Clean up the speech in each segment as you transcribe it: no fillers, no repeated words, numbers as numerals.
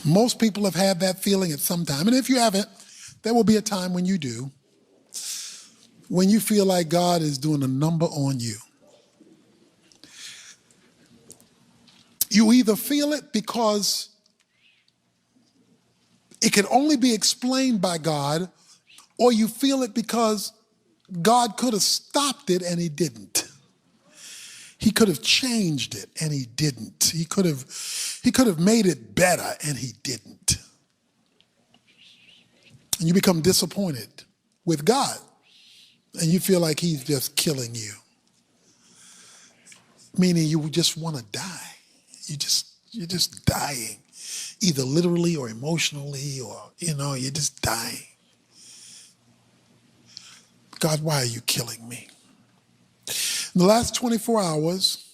Most people have had that feeling at some time. And if you haven't, there will be a time when you do, when you feel like God is doing a number on you. You either feel it because it can only be explained by God, or you feel it because God could have stopped it and he didn't. He could have changed it and he didn't. He could have made it better and he didn't. And you become disappointed with God and you feel like he's just killing you. Meaning you just want to die. You're just dying, either literally or emotionally, or, you're just dying. God, why are you killing me? In the last 24 hours,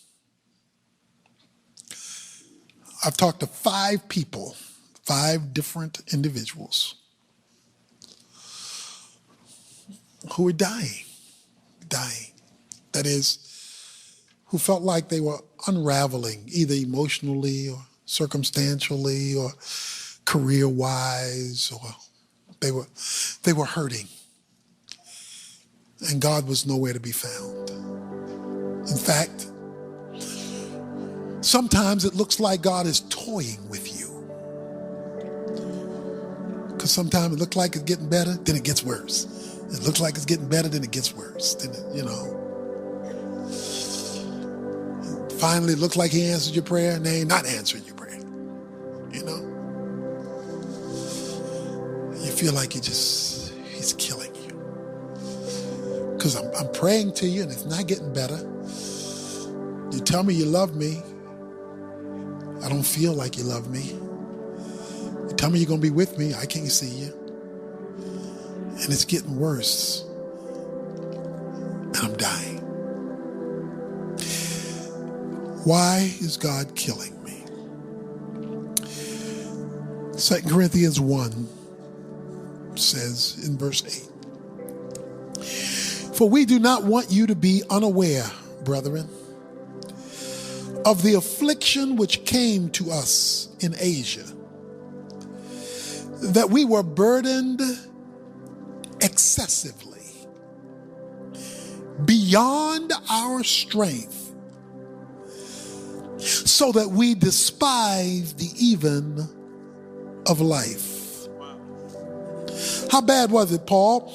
I've talked to 5 people, 5 different individuals who are dying. That is, who felt like they were unraveling, either emotionally or circumstantially or career-wise, or they were hurting. And God was nowhere to be found. In fact, sometimes it looks like God is toying with you. Because sometimes it looks like it's getting better, then it gets worse. It looks like it's getting better, then it gets worse. Then finally, it looks like he answered your prayer, and they ain't not answering your prayer. You feel like he's killing you. Because I'm praying to you, and it's not getting better. You tell me you love me. I don't feel like you love me. You tell me you're going to be with me. I can't see you. And it's getting worse. And I'm dying. Why is God killing me? 2 Corinthians 1 says in verse 8, "For we do not want you to be unaware, brethren, of the affliction which came to us in Asia, that we were burdened excessively, beyond our strength, so that we despised the even of life." How bad was it, Paul?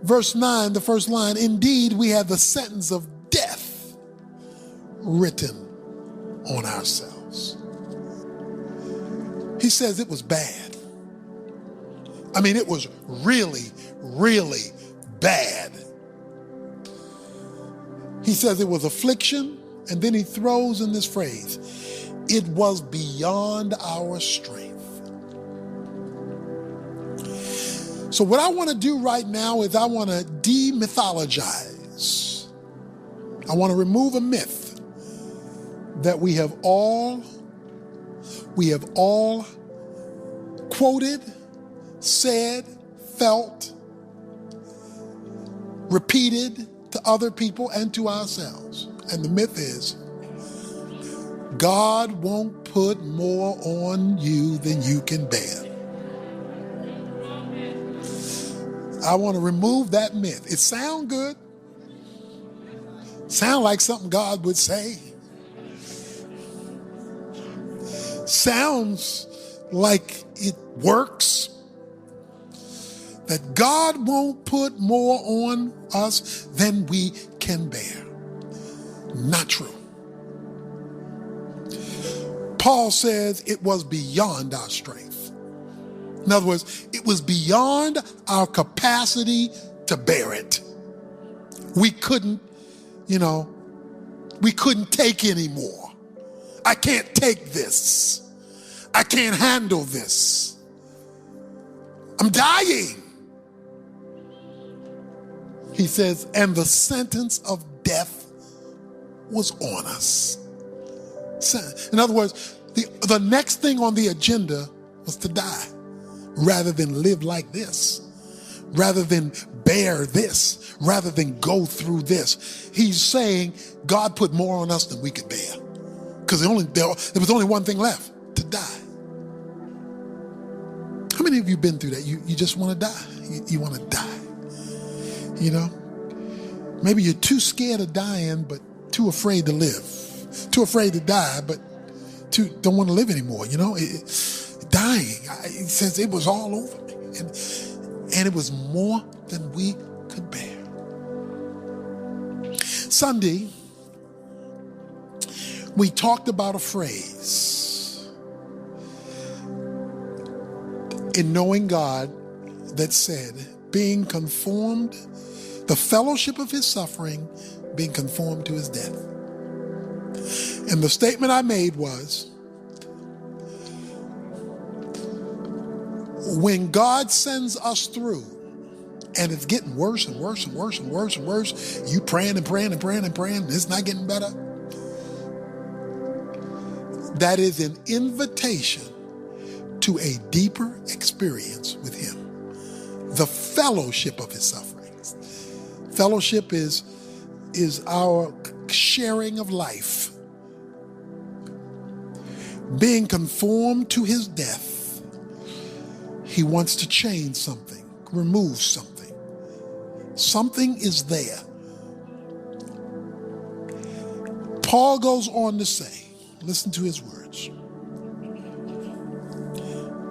Verse 9, the first line, "Indeed, we had the sentence of death written on ourselves." He says it was bad. I mean, it was really, really bad. He says it was affliction, and then he throws in this phrase, "It was beyond our strength." So what I want to do right now is I want to demythologize. I want to remove a myth that we have all quoted, said, felt, repeated to other people and to ourselves. And the myth is, God won't put more on you than you can bear. I want to remove that myth. It sounds good. Sound like something God would say. Sounds like it works. That God won't put more on us than we can bear. Not true. Paul says it was beyond our strength. In other words, it was beyond our capacity to bear it. We couldn't take anymore. I can't take this. I can't handle this. I'm dying. He says, and the sentence of death was on us. In other words, the next thing on the agenda was to die, rather than live like this, rather than bear this, rather than go through this. He's saying God put more on us than we could bear, because there was only one thing left: to die. many of you been through that? You just want to die. You want to die. You know? Maybe you're too scared of dying, but too afraid to live. Too afraid to die, but don't want to live anymore. You know? Dying. It says it was all over me. And it was more than we could bear. Sunday, we talked about a phrase in knowing God that said, being conformed, the fellowship of his suffering, being conformed to his death. And the statement I made was, when God sends us through, and it's getting worse and worse and worse and worse and worse, you praying and praying and praying and praying, it's not getting better. That is an invitation to a deeper experience with him. The fellowship of his sufferings. Fellowship is our sharing of life. Being conformed to his death, he wants to change something, remove something. Something is there. Paul goes on to say, listen to his words.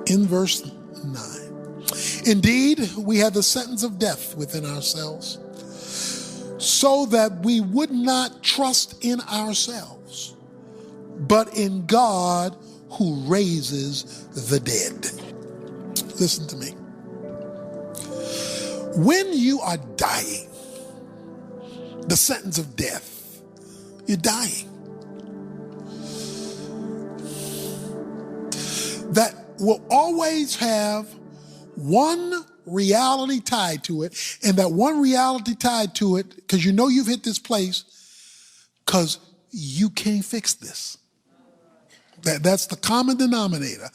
In verse 9, indeed, we have the sentence of death within ourselves, so that we would not trust in ourselves, but in God who raises the dead. Listen to me. When you are dying, the sentence of death, you're dying. That will always have one reality tied to it, and that one reality tied to it, because you know you've hit this place, because you can't fix this. That's the common denominator.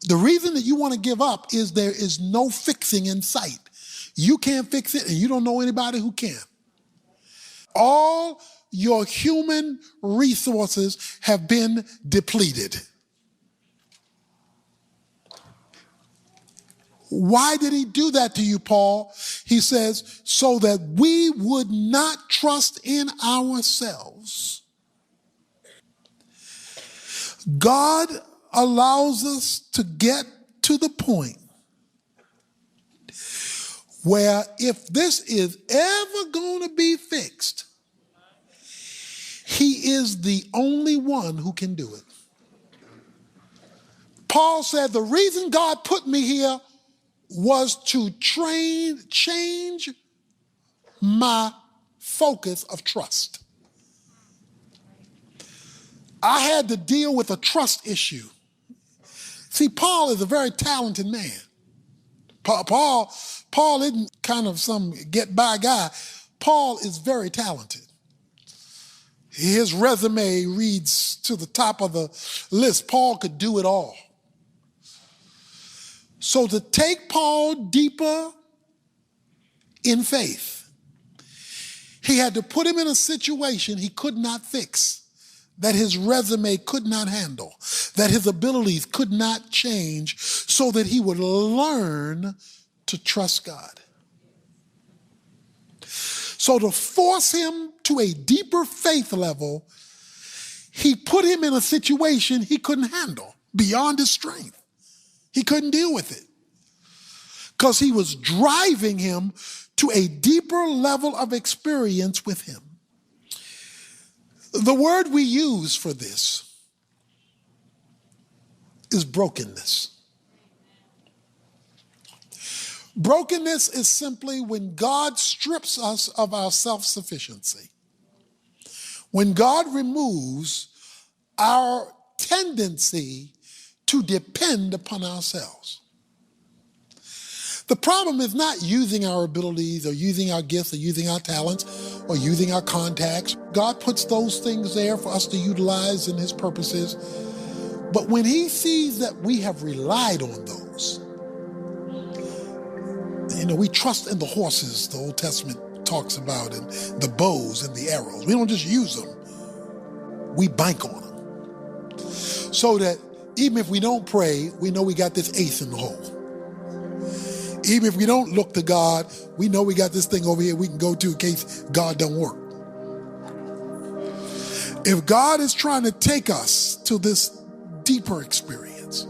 The reason that you want to give up is there is no fixing in sight. You can't fix it, and you don't know anybody who can. All your human resources have been depleted. Why did he do that to you, Paul? He says, so that we would not trust in ourselves. God allows us to get to the point where if this is ever going to be fixed, he is the only one who can do it. Paul said the reason God put me here was to change my focus of trust. I had to deal with a trust issue. See, Paul is a very talented man. Paul isn't kind of some get-by guy. Paul is very talented. His resume reads to the top of the list. Paul could do it all. So to take Paul deeper in faith, he had to put him in a situation he could not fix, that his resume could not handle, that his abilities could not change, so that he would learn to trust God. So to force him to a deeper faith level, he put him in a situation he couldn't handle, beyond his strength. He couldn't deal with it, because he was driving him to a deeper level of experience with him. The word we use for this is brokenness. Brokenness is simply when God strips us of our self-sufficiency. When God removes our tendency to depend upon ourselves. The problem is not using our abilities or using our gifts or using our talents or using our contacts. God puts those things there for us to utilize in his purposes. But when he sees that we have relied on those, we trust in the horses the Old Testament talks about, and the bows and the arrows. We don't just use them. We bank on them. So that Even if we don't pray, we know we got this ace in the hole. Even if we don't look to God, we know we got this thing over here we can go to in case God don't work. If God is trying to take us to this deeper experience,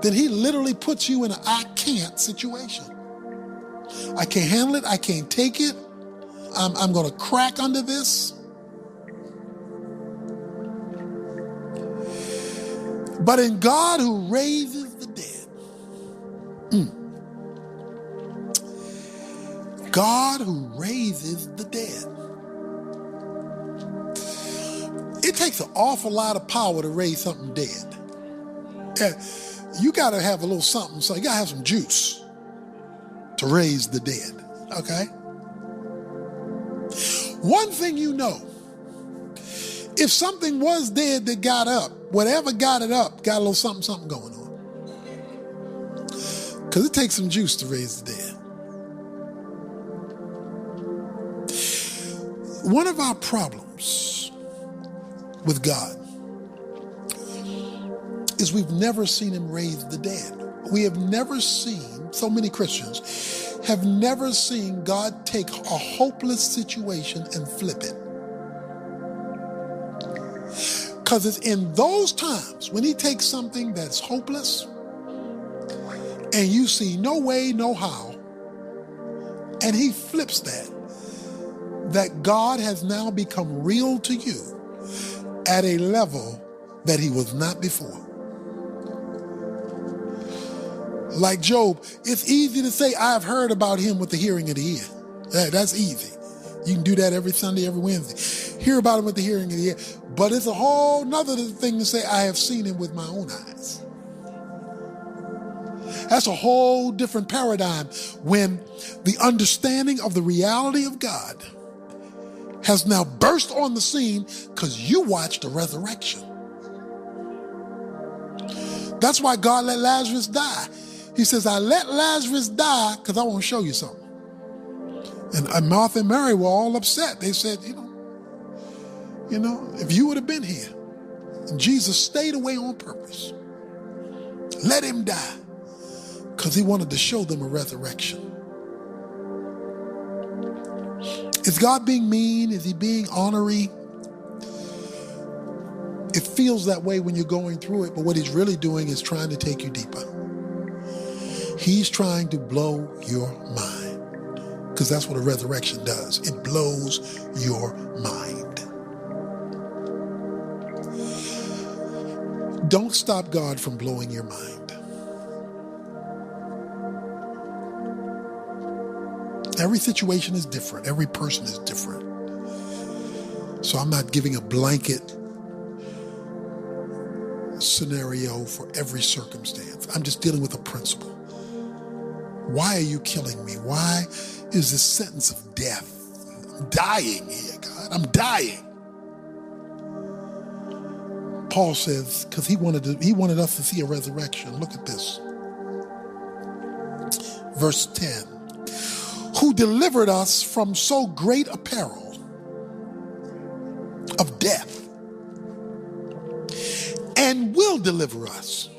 then he literally puts you in an I can't situation. I can't handle it. I can't take it. I'm going to crack under this. But in God who raises the dead, God who raises the dead. It takes an awful lot of power to raise something dead. And you got to have a little something, so you got to have some juice to raise the dead, okay? One thing you know, if something was dead that got up, whatever got it up, got a little something going on. Because it takes some juice to raise the dead. One of our problems with God is we've never seen him raise the dead. We have never seen, so many Christians have never seen God take a hopeless situation and flip it. Because it's in those times when he takes something that's hopeless and you see no way, no how, and he flips that God has now become real to you at a level that he was not before. Like Job, it's easy to say, I've heard about him with the hearing of the ear. That's easy. You can do that every Sunday, every Wednesday. Hear about him with the hearing of the ear. But it's a whole nother thing to say, I have seen him with my own eyes. That's a whole different paradigm when the understanding of the reality of God has now burst on the scene because you watched the resurrection. That's why God let Lazarus die. He says, I let Lazarus die because I want to show you something. And Martha and Mary were all upset. They said, you know, if you would have been here, and Jesus stayed away on purpose, let him die because he wanted to show them a resurrection. Is God being mean? Is he being ornery? It feels that way when you're going through it, but what he's really doing is trying to take you deeper. He's trying to blow your mind, because that's what a resurrection does. It blows your mind. Don't stop God from blowing your mind. Every situation is different. Every person is different. So I'm not giving a blanket scenario for every circumstance. I'm just dealing with a principle. Why are you killing me? Why is this sentence of death? I'm dying here, God. I'm dying. Paul says, because he wanted us to see a resurrection. Look at this. Verse 10. Who delivered us from so great a peril of death, and will deliver us.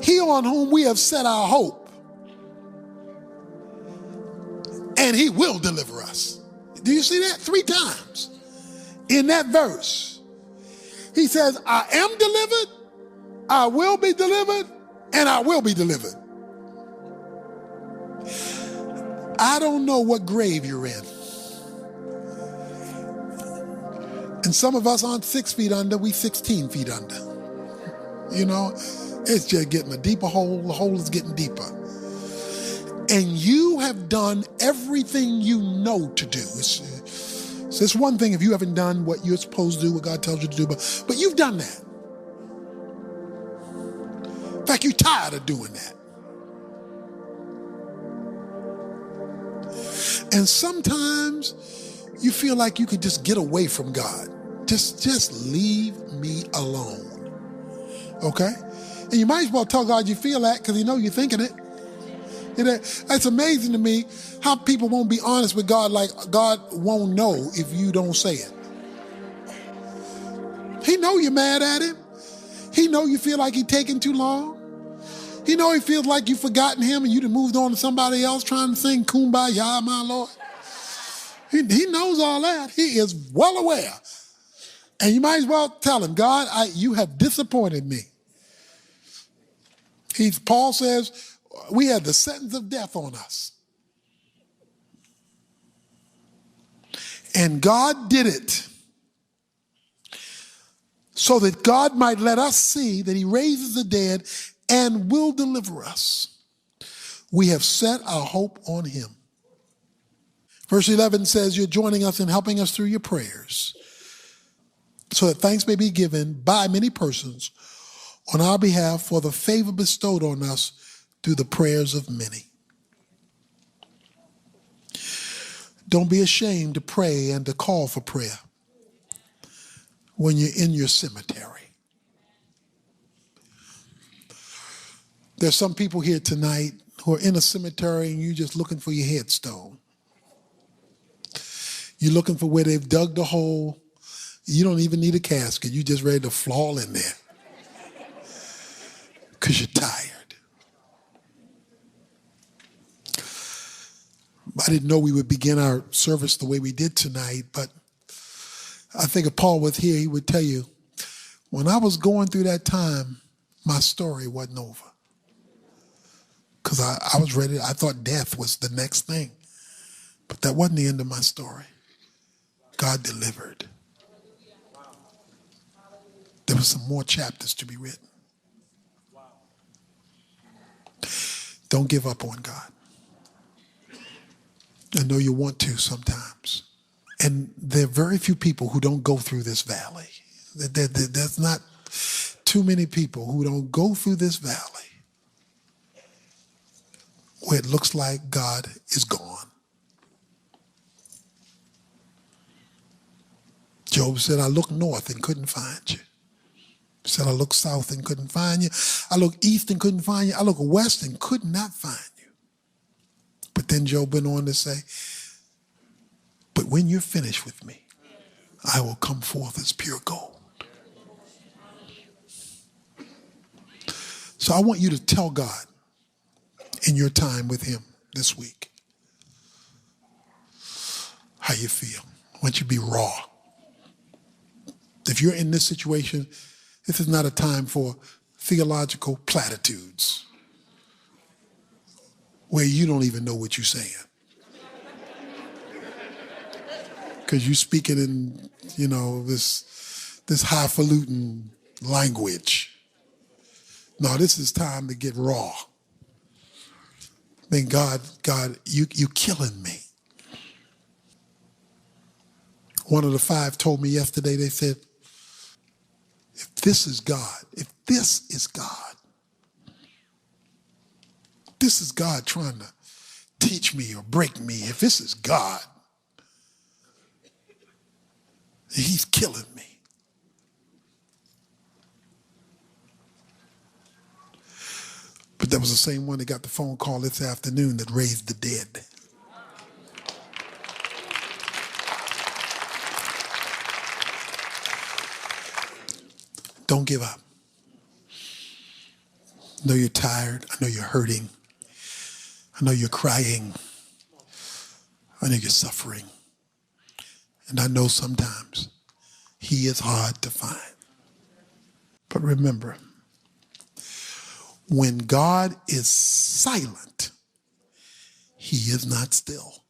He on whom we have set our hope, and he will deliver us. Do you see that? 3 times in that verse. He says, I am delivered, I will be delivered, and I will be delivered. I don't know what grave you're in. And some of us aren't 6 feet under, we 16 feet under. You know, it's just getting a deeper hole. The hole is getting deeper. And you have done everything you know to do. It's one thing if you haven't done what you're supposed to do, what God tells you to do, but you've done that. In fact, you're tired of doing that. And sometimes you feel like you could just get away from God. Just leave me alone. Okay? And you might as well tell God you feel that because you know you're thinking it. It's amazing to me how people won't be honest with God, like God won't know if you don't say it. He know you're mad at him. He know you feel like he's taking too long. He know he feels like you've forgotten him and you done moved on to somebody else trying to sing Kumbaya, my Lord. He knows all that. He is well aware. And you might as well tell him, God, you have disappointed me. Paul says, we had the sentence of death on us. And God did it so that God might let us see that he raises the dead and will deliver us. We have set our hope on him. Verse 11 says, you're joining us and helping us through your prayers, so that thanks may be given by many persons on our behalf for the favor bestowed on us through the prayers of many. Don't be ashamed to pray and to call for prayer when you're in your cemetery. There's some people here tonight who are in a cemetery and you're just looking for your headstone. You're looking for where they've dug the hole. You don't even need a casket. You're just ready to fall in there because you're tired. I didn't know we would begin our service the way we did tonight, but I think if Paul was here, he would tell you, when I was going through that time, my story wasn't over. Because I was ready. I thought death was the next thing. But that wasn't the end of my story. God delivered. There were some more chapters to be written. Don't give up on God. I know you want to sometimes. And there are very few people who don't go through this valley. There's not too many people who don't go through this valley where it looks like God is gone. Job said, I looked north and couldn't find you. He said, I looked south and couldn't find you. I looked east and couldn't find you. I looked west and could not find you. But then Job went on to say, but when you're finished with me, I will come forth as pure gold. So I want you to tell God in your time with him this week how you feel. I want you to be raw. If you're in this situation, this is not a time for theological platitudes where you don't even know what you're saying. Because you're speaking in, this highfalutin language. No, this is time to get raw. Then God, you killing me. One of the 5 told me yesterday, they said, if this is God, this is God trying to teach me or break me. If this is God, he's killing me. But that was the same one that got the phone call this afternoon that raised the dead. Don't give up. I know you're tired. I know you're hurting. I know you're crying. I know you're suffering. And I know sometimes he is hard to find. But remember, when God is silent, he is not still.